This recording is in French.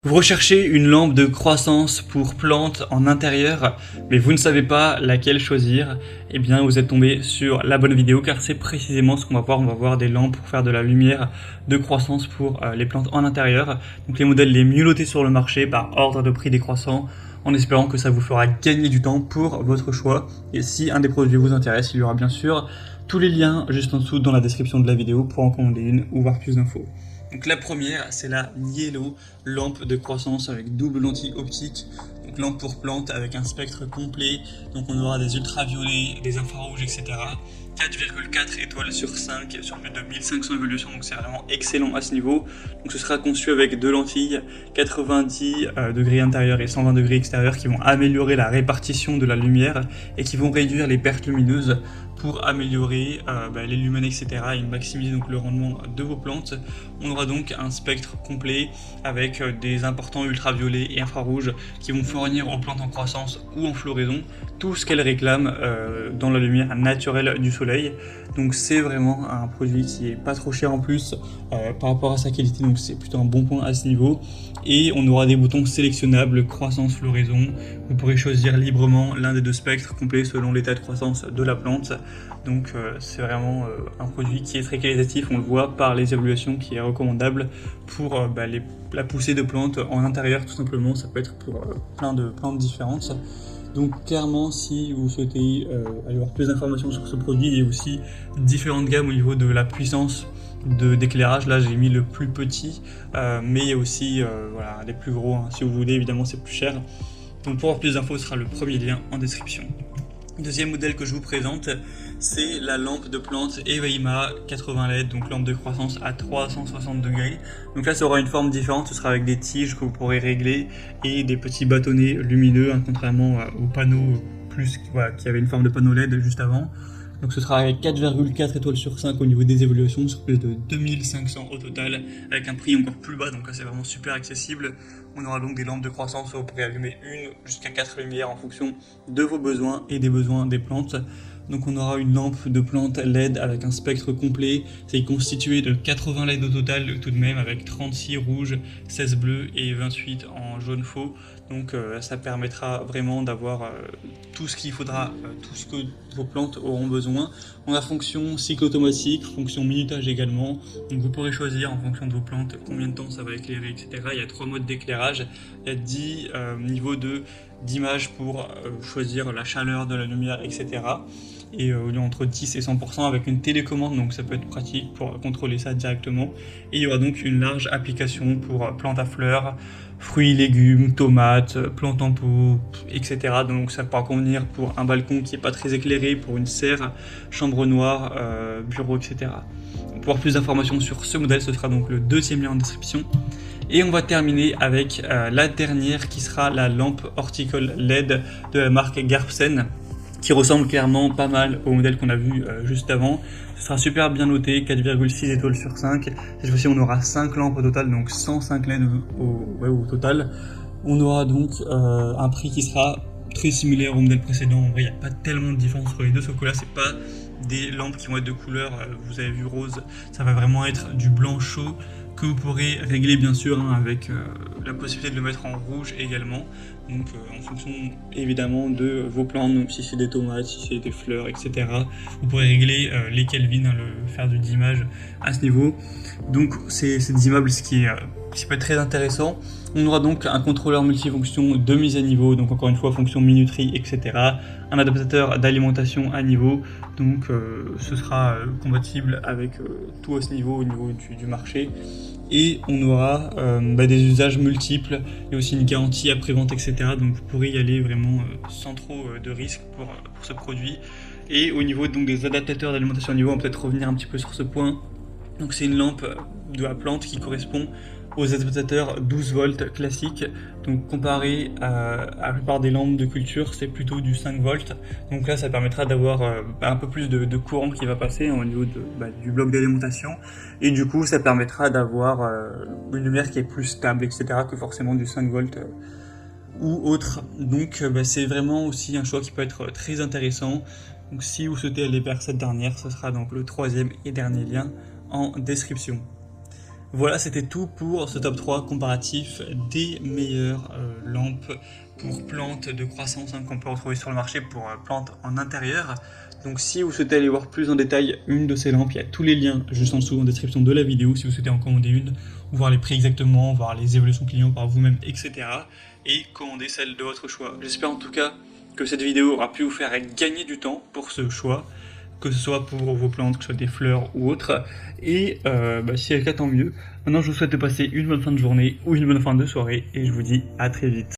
Vous recherchez une lampe de croissance pour plantes en intérieur, mais vous ne savez pas laquelle choisir, eh bien vous êtes tombé sur la bonne vidéo car c'est précisément ce qu'on va voir. On va voir des lampes pour faire de la lumière de croissance pour les plantes en intérieur. Donc les modèles les mieux notés sur le marché par ordre de prix décroissant, en espérant que ça vous fera gagner du temps pour votre choix. Et si un des produits vous intéresse, il y aura bien sûr tous les liens juste en dessous dans la description de la vidéo pour en commander une ou voir plus d'infos. Donc la première, c'est la Yellow, lampe de croissance avec double lentille optique, donc lampe pour plante avec un spectre complet, donc on aura des ultraviolets, des infrarouges, etc. 4,4 étoiles sur 5 sur plus de 1500 évolutions, donc c'est vraiment excellent à ce niveau. Donc ce sera conçu avec deux lentilles 90 degrés intérieur et 120 degrés extérieur qui vont améliorer la répartition de la lumière et qui vont réduire les pertes lumineuses pour améliorer les lumens, etc. et maximiser donc le rendement de vos plantes. On aura donc un spectre complet avec des importants ultraviolets et infrarouges qui vont fournir aux plantes en croissance ou en floraison tout ce qu'elles réclament dans la lumière naturelle du soleil. Donc c'est vraiment un produit qui est pas trop cher en plus par rapport à sa qualité, donc c'est plutôt un bon point à ce niveau. Et on aura des boutons sélectionnables croissance, floraison. Vous pourrez choisir librement l'un des deux spectres complets selon l'état de croissance de la plante. Donc c'est vraiment un produit qui est très qualitatif, on le voit par les évaluations, qui est recommandable pour la poussée de plantes en intérieur tout simplement. Ça peut être pour plein de plantes différentes. Donc clairement, si vous souhaitez avoir plus d'informations sur ce produit, il y a aussi différentes gammes au niveau de la puissance d'éclairage. Là j'ai mis le plus petit, mais il y a aussi les plus gros, hein. Si vous voulez, évidemment c'est plus cher. Donc pour avoir plus d'infos, ce sera le premier lien en description. Deuxième modèle que je vous présente, c'est la lampe de plante Eweima 80 LED, donc lampe de croissance à 360 degrés. Donc là ça aura une forme différente, ce sera avec des tiges que vous pourrez régler et des petits bâtonnets lumineux, hein, contrairement au panneau qui avait une forme de panneau LED juste avant. Donc ce sera avec 4,4 étoiles sur 5 au niveau des évaluations, sur plus de 2500 au total, avec un prix encore plus bas, donc là c'est vraiment super accessible. On aura donc des lampes de croissance où vous pourrez allumer une jusqu'à 4 lumières en fonction de vos besoins et des besoins des plantes. Donc on aura une lampe de plante LED avec un spectre complet, c'est constitué de 80 LED au total tout de même, avec 36 rouges, 16 bleus et 28 en jaune faux. Donc ça permettra vraiment d'avoir tout ce qu'il faudra, tout ce que vos plantes auront besoin. On a fonction cycle automatique, fonction minutage également. Donc vous pourrez choisir en fonction de vos plantes combien de temps ça va éclairer, etc. Il y a 3 modes d'éclairage, il y a 10 niveaux d'image pour choisir la chaleur de la lumière, etc. Et entre 10 et 100% avec une télécommande, donc ça peut être pratique pour contrôler ça directement. Et il y aura donc une large application pour plantes à fleurs, fruits, légumes, tomates, plantes en pot, etc. Donc ça pourra convenir pour un balcon qui n'est pas très éclairé, pour une serre, chambre noire, bureau, etc. Pour avoir plus d'informations sur ce modèle, ce sera donc le deuxième lien en description. Et on va terminer avec la dernière qui sera la lampe horticole LED de la marque Garpsen, qui ressemble clairement pas mal au modèle qu'on a vu juste avant. Ce sera super bien noté, 4,6 étoiles sur 5. Cette fois-ci on aura 5 lampes au total, donc 105 LED au total. On aura donc un prix qui sera très similaire au modèle précédent. En vrai il n'y a pas tellement de différence entre les deux, sauf que là c'est pas des lampes qui vont être de couleur, vous avez vu rose, ça va vraiment être du blanc chaud que vous pourrez régler bien sûr, hein, avec la possibilité de le mettre en rouge également, donc en fonction évidemment de vos plantes, donc si c'est des tomates, si c'est des fleurs, etc. Vous pourrez régler les Kelvin, hein, faire du dimmage à ce niveau. Donc c'est des immeubles qui peut être très intéressant. On aura donc un contrôleur multifonction de mise à niveau, donc encore une fois fonction minuterie, etc. Un adaptateur d'alimentation à niveau, donc ce sera compatible avec tout à ce niveau, au niveau du marché. Et on aura des usages multiples et aussi une garantie après-vente, etc. Donc vous pourrez y aller vraiment sans trop de risques pour ce produit. Et au niveau donc des adaptateurs d'alimentation à niveau, on va peut-être revenir un petit peu sur ce point. Donc c'est une lampe de la plante qui correspond aux adaptateurs 12 volts classiques. Donc comparé à la plupart des lampes de culture, c'est plutôt du 5 volts. Donc là ça permettra d'avoir un peu plus de courant qui va passer au niveau du bloc d'alimentation. Et du coup ça permettra d'avoir une lumière qui est plus stable, etc. que forcément du 5 volts ou autre. Donc c'est vraiment aussi un choix qui peut être très intéressant. Donc si vous souhaitez aller vers cette dernière, ce sera donc le troisième et dernier lien en description. Voilà, c'était tout pour ce top 3 comparatif des meilleures lampes pour plantes de croissance qu'on peut retrouver sur le marché pour plantes en intérieur. Donc si vous souhaitez aller voir plus en détail une de ces lampes, il y a tous les liens juste en dessous en description de la vidéo si vous souhaitez en commander une, ou voir les prix exactement, voir les évaluations clients par vous-même, etc. Et commander celle de votre choix. J'espère en tout cas que cette vidéo aura pu vous faire gagner du temps pour ce choix, que ce soit pour vos plantes, que ce soit des fleurs ou autres. Et si c'est le cas, tant mieux. Maintenant, je vous souhaite de passer une bonne fin de journée ou une bonne fin de soirée, et je vous dis à très vite.